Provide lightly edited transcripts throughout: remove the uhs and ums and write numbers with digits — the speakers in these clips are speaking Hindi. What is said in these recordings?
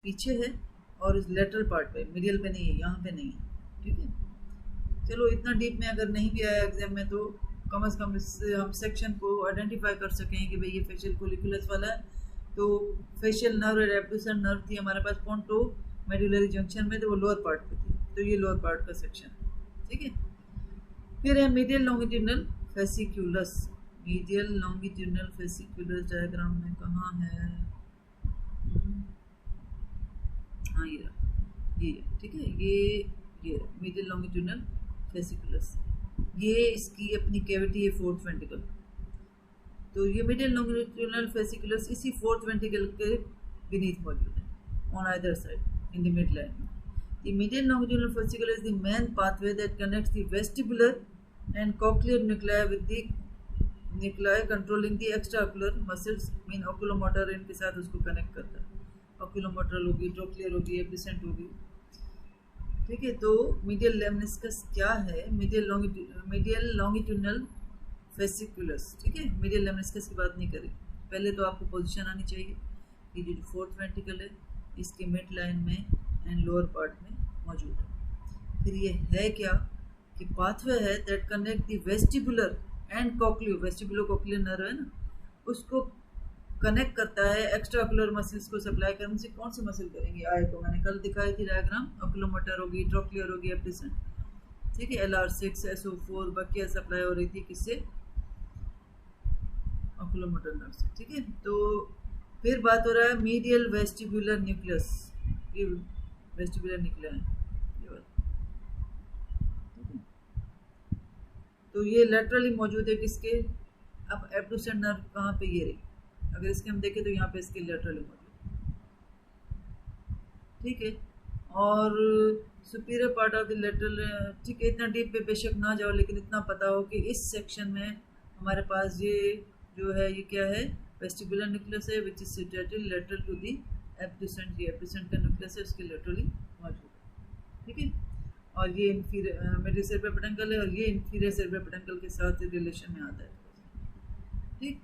पीछे है और इस लेटरल पार्ट पे, मीडियल पे नहीं है, यहाँ पे नहीं है। ठीक है, चलो इतना डीप में अगर नहीं भी आया एग्जाम में तो कम से कम इससे हम सेक्शन को आइडेंटिफाई कर सकें कि भाई ये फेशियल कोलिकुलस वाला है। तो फेशियल नर्व और एब्ड्यूसर नर्व थी हमारे पास पोंटो मेडुलरी जंक्शन में, तो वो लोअर पार्ट पे थी, तो ये लोअर पार्ट का सेक्शन। ठीक है, फिर है medial longitudinal fasciculus. Medial longitudinal fasciculus diagram में कहाँ है? हाँ ये रहा, ये ठीक है, ये मीडियल लॉन्गिट्यूडनल फेसिकुलस, ये इसकी अपनी कैविटी है फोर्थ वेंट्रिकल। तो ये मीडियल लॉन्गिट्यूडनल फेसिकुलस इसी फोर्थ वेंट्रिकल के बीनीथ मौजूद है, on either side in the mid line. The medial longitudinal fascicle is the main pathway that connects the vestibular and cochlear nuclei with the nuclei controlling the extraocular muscles, mean oculomotor इनके साथ उसको कनेक्ट करता है। oculomotor होगी, ट्रोक्लियर होगी, एब्डिसेंट होगी। ठीक है, तो मीडियल लेमनिस्कस क्या है? Medial longitudinal fasciculus. ठीक है, मीडियल लेमनिस्कस की बात नहीं करें, पहले तो आपको पोजीशन आनी चाहिए। ये जो फोर्थ वेंट्रिकल है इसके मिड लाइन में एंड लोअर पार्ट में मौजूद है। फिर ये है क्या कि पाथवे है that connect the vestibular and cochlea, vestibulo cochlear nerve है ना, उसको कनेक्ट करता है एक्स्ट्राओकुलर मसल्स को सप्लाई करने से। कौन सी मसल करेंगे? आई को मैंने कल दिखाई थी डायग्राम, ओकुलोमोटर होगी, ट्रोक्लियर होगी, एब्डिसेंट। ठीक है, LR6 SO4 बकिया सप्लाई हो रही थी किससे? ओकुलोमोटर नर्व से। ठीक है, तो फिर बात हो रहा है मीडियल वेस्टिबुलर न्यूक्लियस। ये वेस्टिबुलर न्यूक्लिया है ये वाला। ठीक है, तो ये लेटरली मौजूद है किसके? अब एब्डुसेंट नर्व कहाँ पे? ये रही, अगर इसके हम देखें तो यहाँ पे इसके लेटरली मौजूद। ठीक है, और superior part of the lateral. ठीक है, इतना डीप पे बेशक ना जाओ, लेकिन इतना पता हो कि इस सेक्शन में हमारे पास ये जो है ये क्या है? वेस्टिबुलर न्यूक्लियस है which is situated lateral to the abducent. ये एब्डुसेंट का न्यूक्लियस है, उसके लेटरली मौजूद है। ठीक है, और ये इंफीरियर मिडिल सेरेब्रल पेडंकल है, और ये इंफीरियर सेरेब्रल पेडंकल के साथ रिलेशन में आता है। ठीक,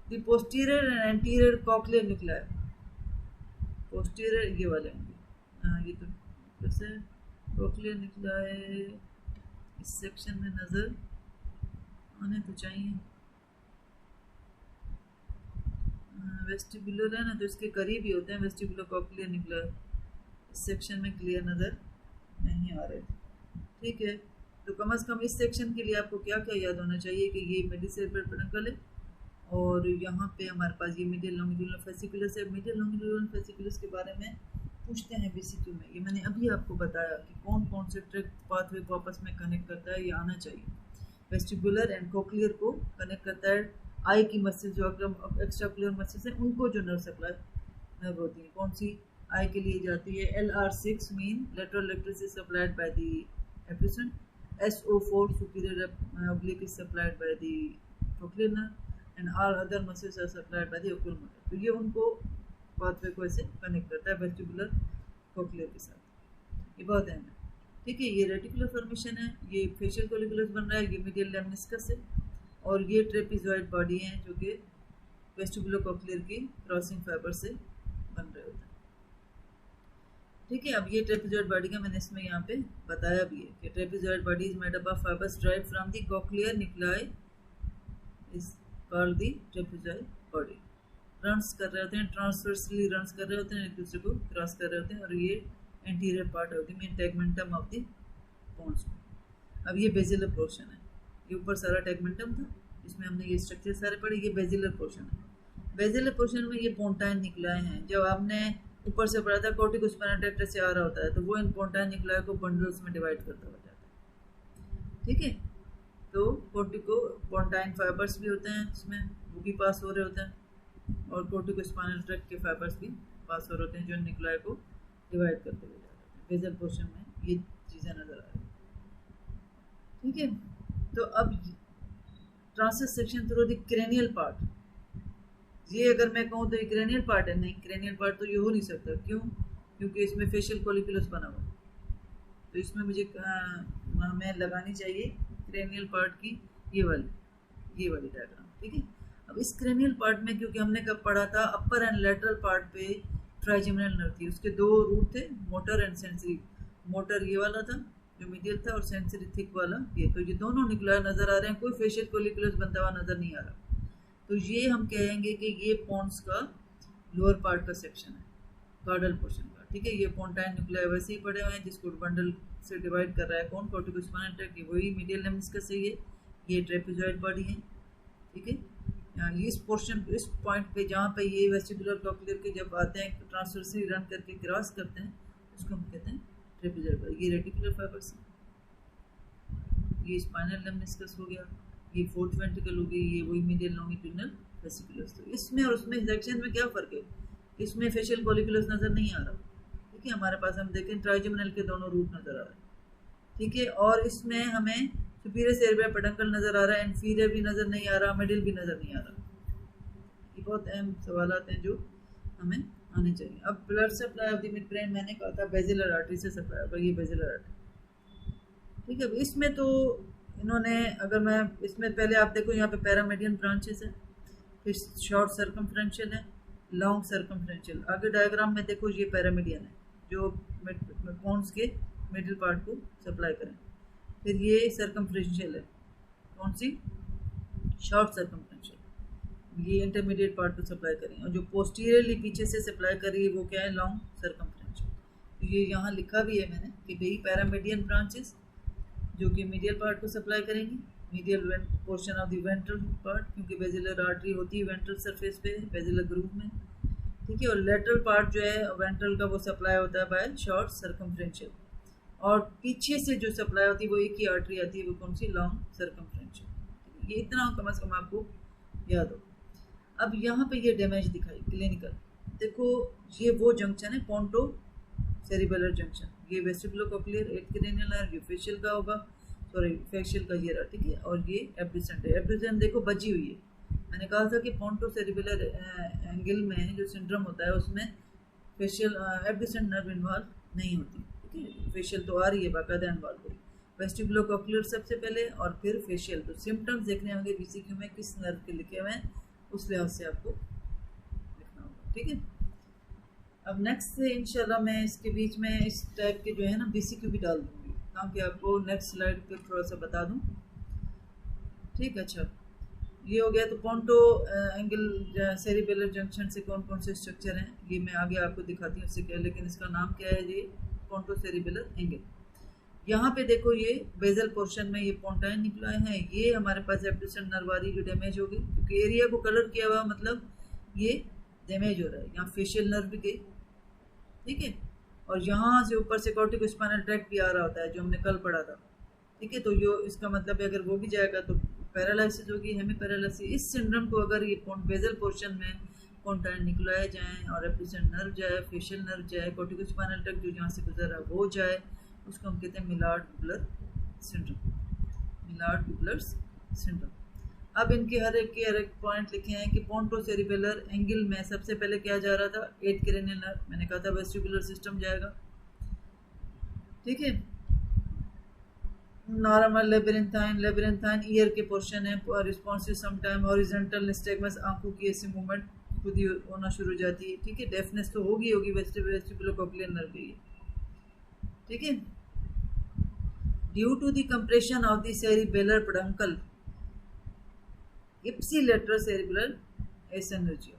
the posterior and anterior cochlear nuclear, posterior ये वाले होंगे। हाँ, ये तो कैसे कॉक्लियर न्यूक्लियर इस सेक्शन में नज़र आने तो चाहिए। वेस्टिबुलर है ना, तो इसके करीब ही होते हैं वेस्टिबुलर कॉक्लियर न्यूक्लियर, इस सेक्शन में क्लियर नज़र नहीं आ रहे। ठीक है, तो कम से कम इस सेक्शन के लिए आपको क्या क्या याद होना चाहिए कि ये मिडिल सेरेब्रल पेडंकल है, और यहाँ पे हमारे पास ये मीडियल लॉन्गिट्यूडनल फेसिकुलस है। मीडियल लॉन्गिट्यूडनल फेसिकुलस के बारे में पूछते हैं BCQ में, ये मैंने अभी आपको बताया कि कौन कौन से ट्रैक पाथवे को आपस में कनेक्ट करता है, ये आना चाहिए। वेस्टिबुलर एंड कॉक्लियर को कनेक्ट करता है, आई की मसल जो एक्स्ट्राकुलर मसल्स हैं उनको जो नर्व सप्लाई नर्व होती है, कौन सी आई के लिए जाती है? LR6 mean lateral electricity supplied by the abducent, SO4 superior oblique is supplied by the trochlear nerve and all other muscles are supplied by the oculomotor. तो ये उनको पाथवे को ऐसे कनेक्ट करता है वेस्टिबुलर कॉक्लियर के साथ, ये बहुत अहम है। ठीक है, ये रेटिकुलर फॉर्मेशन है, ये फेशियल कोलिकुलस बन रहा है, ये मीडियल लेमनिस्कस है, और ये ट्रेपेजॉइड बॉडी है जो कि वेस्टिबुलर कॉक्लियर की क्रॉसिंग फाइबर से बन रहे होते हैं। ठीक है, अब ये ट्रेपेजॉइड बॉडी का मैंने इसमें यहाँ पे बताया भी है कि trapezoid body is made up of fibres derived from the cochlear nuclei is called the trapezoid body. Runs कर रहे होते हैं, ट्रांसवर्सली रन्स कर रहे होते हैं, एक दूसरे को क्रॉस कर रहे होते हैं, और ये एंटीरियर पार्ट होती है main tegmentum of the bones. अब ये बेसिलर पोर्शन है, ये ऊपर सारा टेगमेंटम था, इसमें हमने ये स्ट्रक्चर सारे पढ़े, ये बेसिलर पोर्शन है। बेसिलर पोर्शन में ये पोंटाइन निकलाए हैं, जब आपने ऊपर से पढ़ा था कॉर्टिकोस्पाइनल ट्रैक्ट से आ रहा होता है, तो वो इन पोंटाइन निकलाए को बंडल्स में डिवाइड करता हो जाता है। ठीक है, तो कॉर्टिको पोंटाइन फाइबर्स भी होते हैं इसमें, वो भी पास हो रहे होते हैं, और कॉर्टिकोस्पाइनल ट्रैक्ट के फाइबर्स भी पास हो रहे होते हैं जो निकलाए को डिवाइड करते हुए जाते हैं। बेसल पोर्शन में ये चीज़ें नज़र आ रही हैं। ठीक है, तो अब transverse section through the cranial part, ये अगर मैं कहूँ तो ये क्रेनियल पार्ट है, नहीं क्रेनियल पार्ट तो ये हो नहीं सकता। क्यों? क्योंकि इसमें फेशियल कोलिकुलस बना हुआ है, तो इसमें मुझे हमें लगानी चाहिए क्रेनियल पार्ट की ये वाली डायग्राम। ठीक है, अब इस क्रेनियल पार्ट में क्योंकि हमने कब पढ़ा था अपर एंड लेटरल पार्ट पे ट्राइजेमिनल नर्व थी, उसके दो रूट थे, मोटर एंड सेंसरी। मोटर ये वाला था जो मीडियल था और सेंसरी थिक वाला ये। तो ये दोनों न्यूक्लियर नजर आ रहे हैं, कोई फेशियल कोलिकुलस बनता हुआ नजर नहीं आ रहा। तो ये हम कहेंगे कि ये पोन्स का लोअर पार्ट का सेक्शन है, कार्डल पोर्शन का, ठीक है। ये पोन्टाइन न्यूक्लियर वैसे ही पड़े हुए हैं जिसको बंडल से डिवाइड कर रहा है कौन, कॉर्टिकोस्पाइनल ट्रैक्ट, वही मीडियल लेम्निस्कस है ये ट्रेपेजॉइड बॉडी है, ठीक है। इस पोर्शन इस पॉइंट पे जहाँ पे ये वेस्टिबुलर कॉक्लियर के जब आते हैं ट्रांसवर्सली रन करके क्रॉस करते हैं उसको हम कहते हैं ट्रेपेजॉइड बॉडी। ये रेटिकुलर फाइबर्स है, ये स्पाइनल लेम्निस्कस हो गया, ये फोर्थ वेंट्रिकल हो गई, ये वही मीडियल लॉन्गिट्यूडिनल वेसिकुलस। तो इसमें और उसमें सेक्शन में क्या फ़र्क है, इसमें फेशियल कोलिकुलस नज़र नहीं आ रहा, ठीक है। हमारे पास हम देखें ट्राइजेमिनल के दोनों रूट नज़र आ रहे हैं, ठीक है। और इसमें हमें सुपीरियर सेरेब्रल पेडंकल नज़र आ रहा है, इंफीरियर भी नज़र नहीं आ रहा, मिडिल भी नज़र नहीं आ रहा। ये बहुत अहम सवालात हैं जो हमें आने चाहिए। अब blood supply of the mid brain मैंने कहा था बेसिलर आर्टरी से सप्लाई होगा, ये बेसिलर आर्टरी, ठीक है। इसमें तो इन्होंने अगर मैं इसमें पहले आप देखो यहाँ पे पैरामीडियन ब्रांचेस है, फिर शॉर्ट सर्कमफ्रेंशियल है, लॉन्ग सर्कमफ्रेंशियल। आगे डायग्राम में देखो ये पैरामीडियन है जो पोन्स के मिडिल पार्ट को सप्लाई करें, फिर ये सर्कमफ्रेंशियल है, कौन सी, शॉर्ट सर्कमफ्रेंशियल, ये इंटरमीडिएट पार्ट को सप्लाई करें, और जो पोस्टीरियरली पीछे से सप्लाई करी वो क्या है, लॉन्ग सर्कमफ्रेंशियल। तो ये यहाँ लिखा भी है मैंने कि भाई पैरामीडियन ब्रांचेस जो कि मीडियल पार्ट को सप्लाई करेंगी, medial portion of the ventral part, क्योंकि बेसिलर आर्टरी होती है वेंट्रल सरफेस पे बेसिलर ग्रूव में, ठीक है। और लेटरल पार्ट जो है वेंट्रल का वो सप्लाई होता है बाय शॉर्ट सर्कमफ्रेंशियल, और पीछे से जो सप्लाई होती है वो एक ही आर्टरी आती है, वो कौन सी, लॉन्ग सर्कमफ्रेंशियल। ये इतना कम से कम आपको याद हो। अब यहाँ पे ये डैमेज दिखाई क्लिनिकल, देखो ये वो जंक्शन है पोंटो सेरिबेलर जंक्शन, ये वेस्टिबुलो कॉक्लियर, एट क्रेनियल नर्व, ये फेशियल का होगा, सॉरी फेशियल का ये रहा, ठीक है। और ये एब्ड्यूसेंट है, एब्ड्यूसेंट देखो बची हुई है। मैंने कहा था कि पोंटो सेरिबेलर एंगल में जो सिंड्रोम होता है उसमें फेशियल एब्ड्यूसेंट नर्व इन्वॉल्व नहीं होती, ठीक है। फेशियल तो आ रही है बाकायदा इन्वॉल्व हुई, वेस्टिबुलो कॉक्लियर सबसे पहले और फिर फेशियल। तो सिम्टम्स देखने होंगे बीसीक्यू में किस नर्व के लिखे हुए हैं उस लिहाज से आपको लिखना होगा, ठीक है। अब नेक्स्ट से इंशाल्लाह मैं इसके बीच में इस टाइप के जो है ना बीसीक्यू भी डाल दूँगी ताकि आपको नेक्स्ट स्लाइड पे थोड़ा सा बता दूँ, ठीक है। अच्छा ये हो गया। तो पोंटो एंगल सेरिबेलर जंक्शन से कौन कौन से स्ट्रक्चर हैं ये मैं आगे आपको दिखाती हूँ उससे क्या, लेकिन इसका नाम क्या है, ये पोंटो सेरिबेलर एंगल। यहाँ पे देखो ये बेजल पोर्शन में ये पोंटाइन निकला है, ये हमारे पास एब्ड्यूसेंट नर्व वाली जो डैमेज हो गई, क्योंकि एरिया को कलर किया हुआ मतलब ये डैमेज हो रहा है। यहाँ फेशियल नर्व भी गई, ठीक है, और यहाँ से ऊपर से कॉर्टिकोस्पाइनल ट्रैक्ट भी आ रहा होता है जो हमने कल पढ़ा था, ठीक है। तो यो इसका मतलब है अगर वो भी जाएगा तो पैरालिसिस होगी, हेमी पैरालिसिस। इस सिंड्रोम को अगर ये बेजल पोर्शन में पोंटाइन निकलाए जाए और एब्ड्यूसेंट नर्व जाए, फेशियल नर्व जाए, कॉर्टिकोस्पाइनल ट्रैक्ट जो जहाँ से गुजरा वो जाए, उसको हम कहते हैं मिलार्ड-बुबलर सिंड्रोम, मिलार्ड-बुबलर सिंड्रोम। अब इनके हर एक पॉइंट लिखे हैं कि पोंटो सेरिबेलर एंगल में सबसे पहले क्या जा रहा था, एट क्रेनियल नर्व, मैंने कहा था वेस्टिबुलर सिस्टम जाएगा, ठीक है। नॉर्मल लेबिरिंथाइन ईयर के पोर्शन है, रिस्पॉन्सिव समटाइम हॉरिजॉन्टल निस्टैगमस, आंखों की ऐसी मूवमेंट खुद ही होना शुरू हो जाती है, ठीक है। डेफनेस तो होगी वेस्टिबुलो-कॉक्लियर नर्व की, ठीक है। Due to the compression of the cerebellar peduncle ipsilateral cerebral asynergia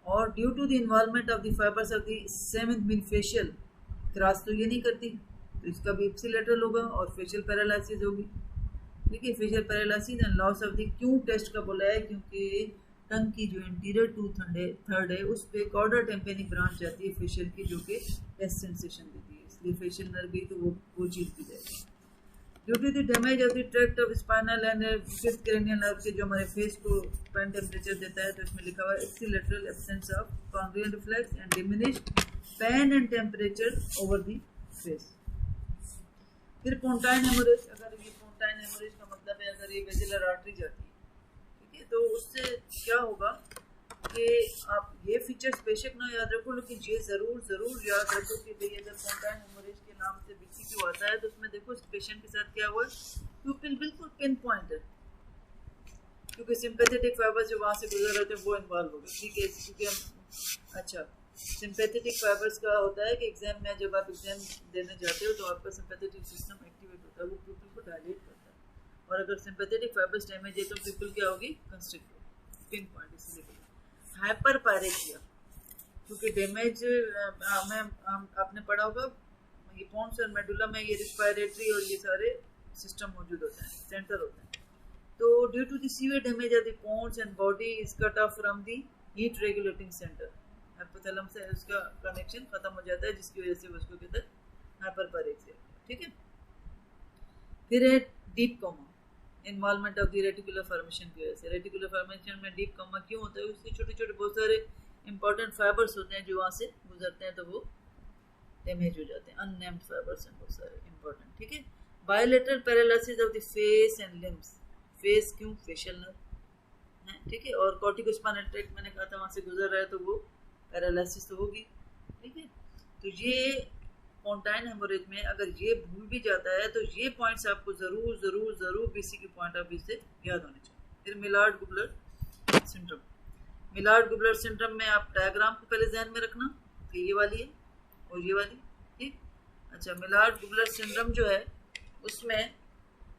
और due to the involvement of the fibres of the seventh mid facial, cross तो ये नहीं करती तो इसका भी इप्सिलेटरल होगा और फेशियल पैरालिसिस होगी, ठीक है। Facial paralysis and loss of the क्यों टेस्ट का बोला है, क्योंकि टंग की जो इंटीरियर टूथ थर्ड है उस पर कॉर्डा टेम्पेनिक ब्रांच जाती है फेशियल की जो कि टेस्ट सेंसेशन देती है, इसलिए फेशियल नर्व भी तो वो चीज़ भी जाएगी। Due to the damage of the tract of spinal and fifth cranial nerve के जो हमारे फेस को पेन टेम्परेचर देता है, तो इसमें लिखा हुआ है ipsilateral absence of corneal reflex and diminished pain and temperature over the face. फिर पोंटाइन हेमोरेज, अगर ये पोंटाइन हेमोरेज का मतलब है अगर ये बेसिलर आर्टरी जाती है, ठीक है, तो उससे क्या होगा कि आप ये फीचर्स बेशक ना याद रखो, लेकिन ये ज़रूर याद रखो कि भाई अगर पोंटाइन हेमोरेज के नाम से बीसीक्यू आता है तो उसमें देखो इस पेशेंट के साथ क्या हुआ, प्यूपिल बिल्कुल पिन पॉइंट है, क्योंकि सिंपैथेटिक फाइबर जो वहाँ से गुजर रहे थे वो इन्वॉल्व हो गए, ठीक है। क्योंकि हम अच्छा सिंपैथेटिक फाइबर्स का होता है कि एग्जाम में जब आप एग्जाम देने जाते हो तो आपका सिंपैथेटिक सिस्टम एक्टिवेट होता है, वो पीपल को डायलेट करता है। और अगर सिंपैथेटिक फाइबर्स डैमेज है तो पीपल क्या होगी, कंस्ट्रिक्ट होगी। पिन पॉइंट इसलिए हाइपर पायरेसिया, क्योंकि डैमेज आपने पढ़ा होगा ये पोन्स और मेडुला में ये रिस्पायरेटरी और ये सारे सिस्टम मौजूद होते हैं, सेंटर होते हैं। तो due to the severe damage of the pons and body is cut off from the heat regulating centre, hypothalamus से उसका कनेक्शन खत्म हो जाता है, जिसकी वजह से उसको कहते हैं हाइपरपायरेसिया। ठीक है, फिर है deep coma, involvement of the reticular formation की वजह से। रेटिकुलर फॉर्मेशन में डीप कोमा क्यों होता है, उसके छोटे छोटे बहुत सारे इंपॉर्टेंट फाइबर्स होते हैं जो वहाँ से गुजरते हैं तो वो डैमेज हो जाते हैं, अननेम्ड फाइबर्स हैं बहुत सारे इंपॉर्टेंट। ठीक है, bilateral paralysis of the face and limbs, face क्यों, फेशियल नर्व है। ठीक है, और कॉर्टिकोस्पाइनल ट्रैक्ट मैंने कहा था वहाँ से गुजर रहा है तो वो पैरालिसिस तो होगी। ठीक है, तो ये पोंटाइन हेमोरेज में अगर ये भूल भी जाता है तो ये पॉइंट्स आपको जरूर जरूर जरूर बीसी के पॉइंट ऑफ व्यू से याद होने चाहिए। फिर मिलार्ड गुबलर सिंड्रोम, मिलार्ड गुबलर सिंड्रोम में आप डायग्राम को पहले ध्यान में रखना कि ये वाली है और ये वाली। ठीक, अच्छा, मिलार्ड गुबलर सिंड्रोम जो है उसमें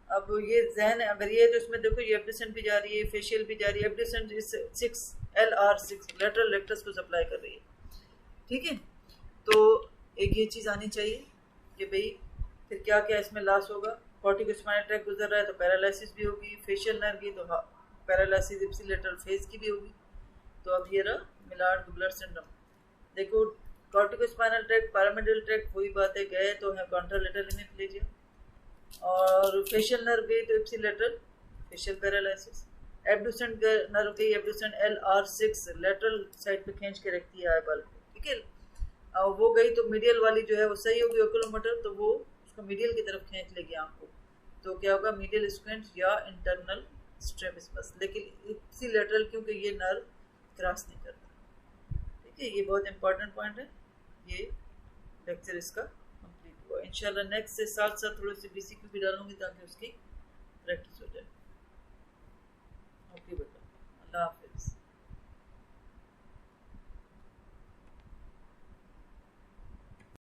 अब ये जहन है, अगर ये है तो इसमें देखो ये एब्ड्यूसेंट भी जा रही है, फेशियल भी जा रही है। एब्ड्यूसेंट 6 लेटरल रेक्टस को सप्लाई कर रही है। ठीक है, तो एक ये चीज़ आनी चाहिए कि भाई फिर क्या क्या इसमें लॉस होगा। कॉर्टिकोस्पाइनल ट्रैक्ट गुजर रहा है तो पैरालिसिस भी होगी, फेशियल नर्व की तो पैरालिसिस इप्सिलेटरल फेस की भी होगी। तो अब ये रहा मिलार्ड गुबलर सिंड्रोम। देखो कॉर्टिकोस्पाइनल ट्रैक्ट, पैरामिडल ट्रैक्ट वही बात है, गए तो है कॉन्ट्रालेटरल हेमिप्लेजिया, और फेशियल नर्व गई तो ipsilateral facial paralysis. Abducent nerve गई, एब्ड्यूसेंट LR6 लेटरल साइड पे खींच के रखती है आईबॉल को। ठीक है, वो गई तो मीडियल वाली जो है वो सही होगी ओकुलोमोटर, तो वो उसको मीडियल की तरफ खींच लेगी आँख को, तो क्या होगा मीडियल स्क्विंट या इंटरनल स्ट्रेबिस्मस। लेकिन इप्सिलेटरल क्योंकि ये नर्व क्रॉस नहीं करता। ठीक है, ये बहुत इंपॉर्टेंट पॉइंट है। ये लेक्चर इसका कंप्लीट हुआ। इंशाल्लाह नेक्स्ट से साथ साथ थोड़ी सी BCQ भी डालूंगी ताकि उसकी प्रैक्टिस हो जाए।